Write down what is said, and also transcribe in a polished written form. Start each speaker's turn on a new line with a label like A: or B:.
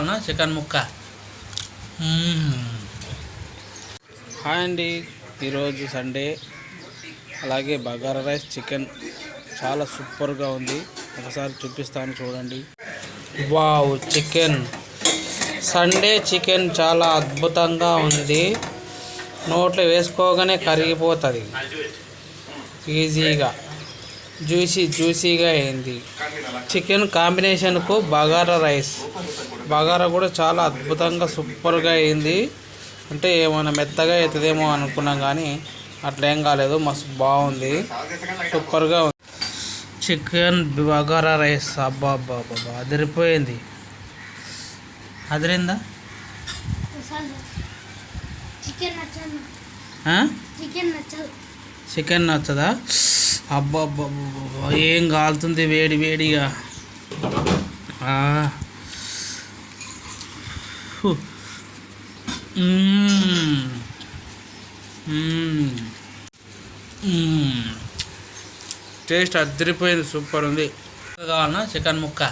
A: కావాలన్నా చికెన్ ముక్క. హాయ్ అండి, ఈరోజు సండే. అలాగే బగారా రైస్, చికెన్ చాలా సూపర్గా ఉంది. ఒకసారి చూపిస్తాను చూడండి. వావ్, చికెన్ సండే చికెన్ చాలా అద్భుతంగా ఉంది. నోట్లో వేసుకోగానే కరిగిపోతుంది. ఈజీగా జ్యూసీగా అయింది. చికెన్ కాంబినేషన్కు బగారా రైస్, బగారా కూడా చాలా అద్భుతంగా సూపర్గా అయింది. అంటే ఏమైనా మెత్తగా అవుతుందేమో అనుకున్నాం కానీ అట్లా ఏం కాలేదు, మస్తు బాగుంది, సూపర్గా ఉంది. చికెన్ బగారా రైస్ అబ్బా అబ్బా అబ్బా అదిరిపోయింది. అదిరిందా? చికెన్ నచ్చదా? అబ్బా అబ్బా ఏం కాలుతుంది వేడి వేడిగా. టేస్ట్ అదిరిపోయింది, సూపర్ ఉంది. కావాలన్నా చికెన్ ముక్క.